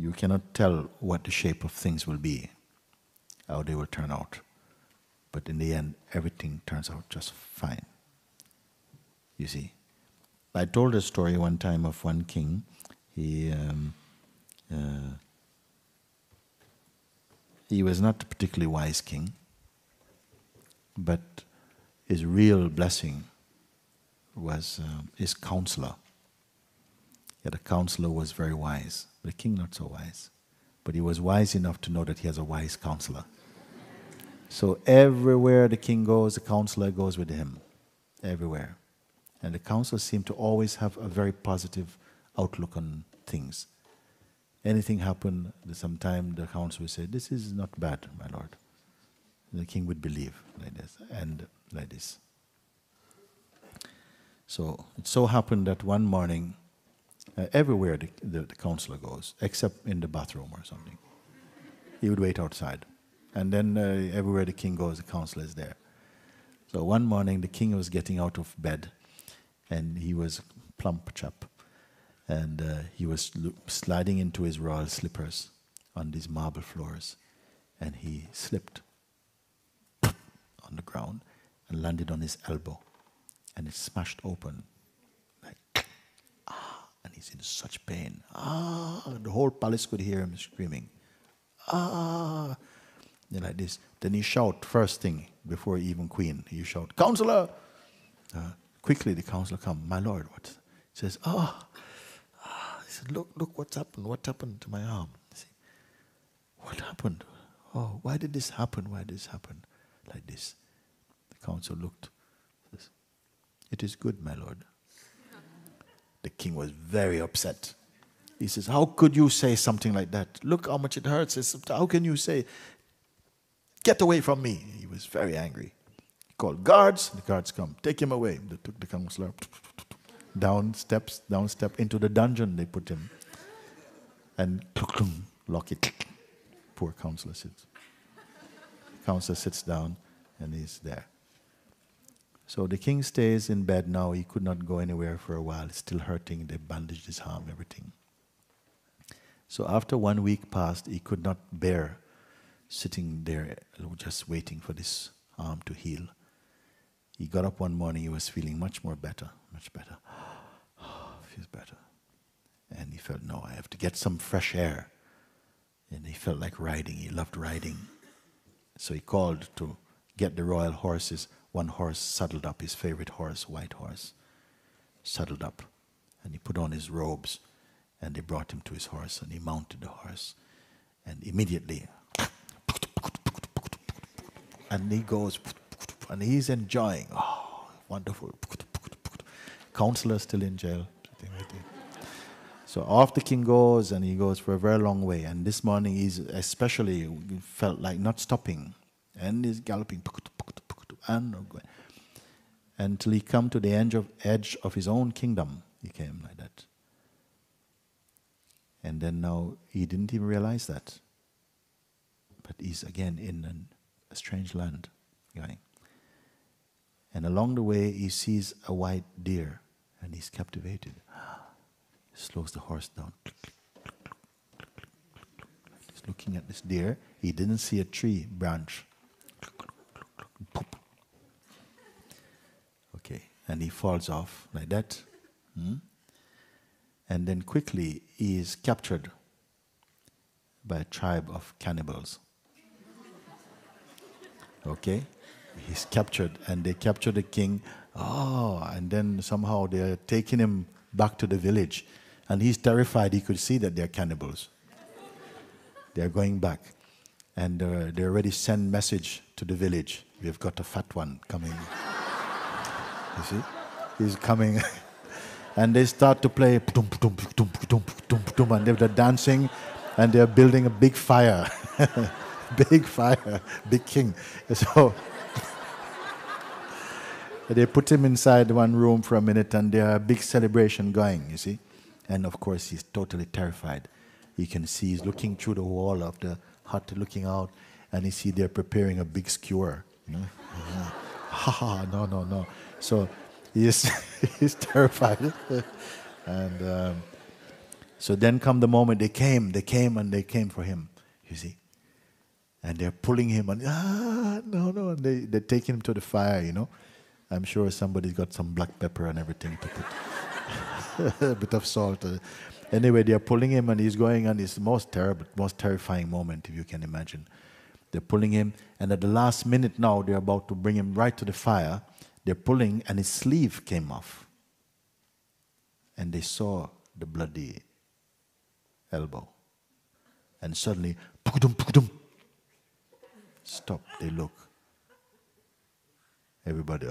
You cannot tell what the shape of things will be, how they will turn out. But in the end, everything turns out just fine. You see? I told a story one time of one king. He was not a particularly wise king, but his real blessing was his counselor. Yeah, the counselor was very wise. The king not so wise. But he was wise enough to know that he has a wise counselor. So everywhere the king goes, the counselor goes with him. Everywhere. And the counselor seemed to always have a very positive outlook on things. Anything happened, sometime the counselor would say, "This is not bad, my lord." And the king would believe like this, and like this. So it so happened that one morning, everywhere the counselor goes, except in the bathroom or something, he would wait outside. And then everywhere the king goes, the counselor is there. So one morning the king was getting out of bed, and he was a plump chap, and he was sliding into his royal slippers on these marble floors, and he slipped on the ground and landed on his elbow, and it smashed open, like, and he's in such pain. The whole palace could hear him screaming, And like this. Then he shout first thing, before even queen, he shout, "Counselor!" Quickly the counselor come, "My lord," what? He says, he said, look what's happened. What happened to my arm? See, what happened? Oh, why did this happen? Why did this happen? Like this. The counselor looked, says, "It is good, my lord." The king was very upset. He says, "How could you say something like that? Look how much it hurts. He says, how can you say, get away from me?" He was very angry. He called guards. The guards come. "Take him away." They took the counselor down step into the dungeon. They put him. And lock it. Poor counselor sits. The counselor sits down and he's there. So the king stays in bed now. He could not go anywhere for a while. It's still hurting. They bandaged his arm, everything. So after 1 week passed, he could not bear sitting there just waiting for this arm to heal. He got up one morning. He was feeling much better. Feels better. And he felt, no, I have to get some fresh air. And he felt like riding. He loved riding. So he called to get the royal horses. One horse saddled up, his favorite horse, white horse, saddled up. And he put on his robes. And they brought him to his horse. And he mounted the horse. And immediately, and he goes, and he's enjoying. Oh, wonderful. Counselor still in jail. So off the king goes, and he goes for a very long way. And this morning he's especially felt like not stopping. And he's galloping. Until he come to the edge of his own kingdom. He came like that. And then now he didn't even realize that. But he's again in a strange land going. And along the way he sees a white deer and he's captivated. He slows the horse down. He's looking at this deer. He didn't see a tree branch. Okay, and he falls off like that. And then quickly he is captured by a tribe of cannibals. Okay? He's captured, and they capture the king. And then somehow they're taking him back to the village. And he's terrified. He could see that they're cannibals. They're going back. And they already send message to the village. We've got a fat one coming. You see? He's coming. And they start to play, and they're dancing, and they're building a big fire. Big fire, big king. So they put him inside one room for a minute, and there's a big celebration going, you see. And of course, he's totally terrified. You can see he's looking through the wall of the hut, looking out, and you see they're preparing a big skewer. You know? No. So he's terrified. And So then come the moment they came for him, you see. And they're pulling him and, no. They take him to the fire, you know. I'm sure somebody's got some black pepper and everything to put a bit of salt. Anyway, they're pulling him and he's going on his most terrible, most terrifying moment, if you can imagine. They're pulling him, and at the last minute now, they're about to bring him right to the fire. They're pulling, and his sleeve came off. And they saw the bloody elbow. And suddenly, pukudum. Stop, they look. Everybody,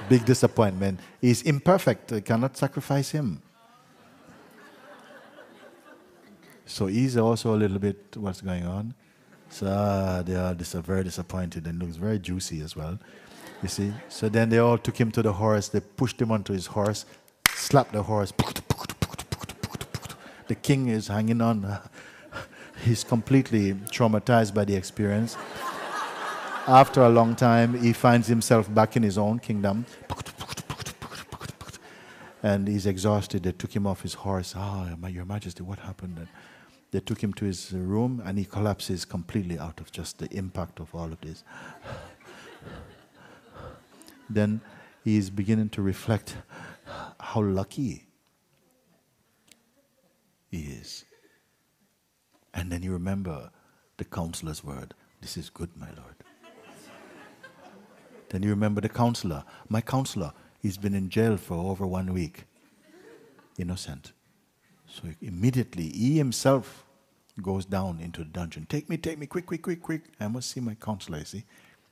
big disappointment. He's imperfect, they cannot sacrifice him. So he's also a little bit, what's going on? So they are very disappointed, and looks very juicy as well. You see? So then they all took him to the horse, they pushed him onto his horse, slapped the horse. The king is hanging on. He's completely traumatized by the experience. After a long time, he finds himself back in his own kingdom. And he's exhausted. They took him off his horse. Your Majesty, what happened? And they took him to his room, and he collapses completely out of just the impact of all of this. Then he's beginning to reflect how lucky he is. And then you remember the counselor's word, "This is good, my Lord." Then you remember the counselor. My counselor, he's been in jail for over 1 week. Innocent. So immediately, he himself goes down into the dungeon. Take me, quick. I must see my counselor, you see.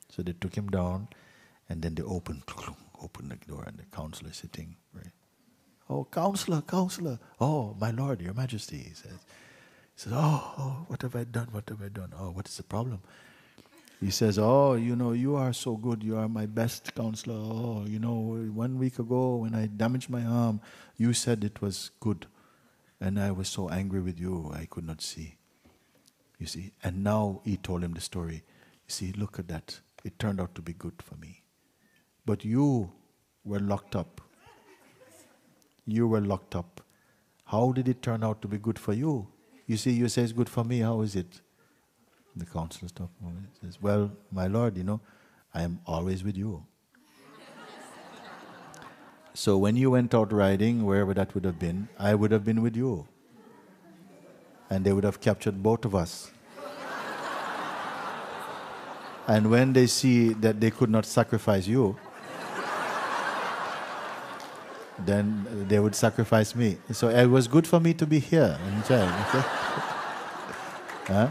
So they took him down, and then they opened the door, and the counselor is sitting. Right? Oh, counselor. Oh, my Lord, Your Majesty, he says. He says, oh, what have I done? Oh, what is the problem? He says, oh, you are so good. You are my best counselor. Oh, 1 week ago when I damaged my arm, you said it was good. And I was so angry with you, I could not see. You see? And now he told him the story. You see, look at that. It turned out to be good for me. But you were locked up. How did it turn out to be good for you? You see, you say it's good for me. How is it? The counselor stopped. He says, well, my Lord, I am always with you. So when you went out riding, wherever that would have been, I would have been with you. And they would have captured both of us. And when they see that they could not sacrifice you, then they would sacrifice me. So it was good for me to be here in jail. Okay? Huh?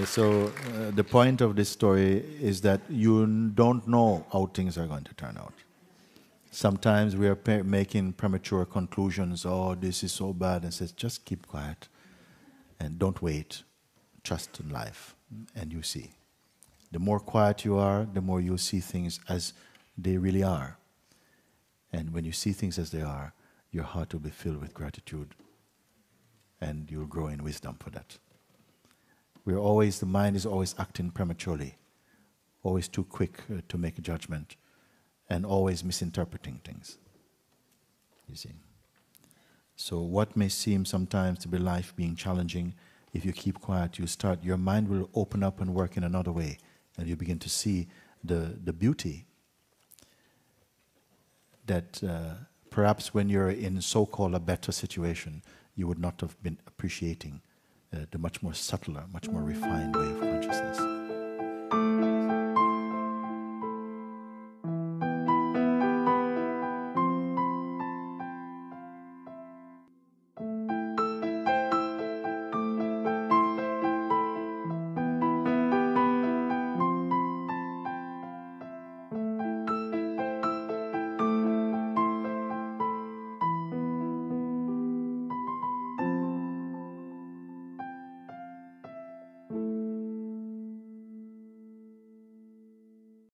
So the point of this story is that you don't know how things are going to turn out. Sometimes we are making premature conclusions. Oh, this is so bad. And says, just keep quiet and don't wait. Trust in life, and you see. The more quiet you are, the more you'll see things as they really are. And when you see things as they are, your heart will be filled with gratitude, and you'll grow in wisdom for that. The mind is always acting prematurely, always too quick to make a judgment, and always misinterpreting things. You see. So what may seem sometimes to be life being challenging, if you keep quiet, your mind will open up and work in another way, and you begin to see the beauty that perhaps when you're in so-called a better situation, you would not have been appreciating the much more subtler, much more refined way of consciousness.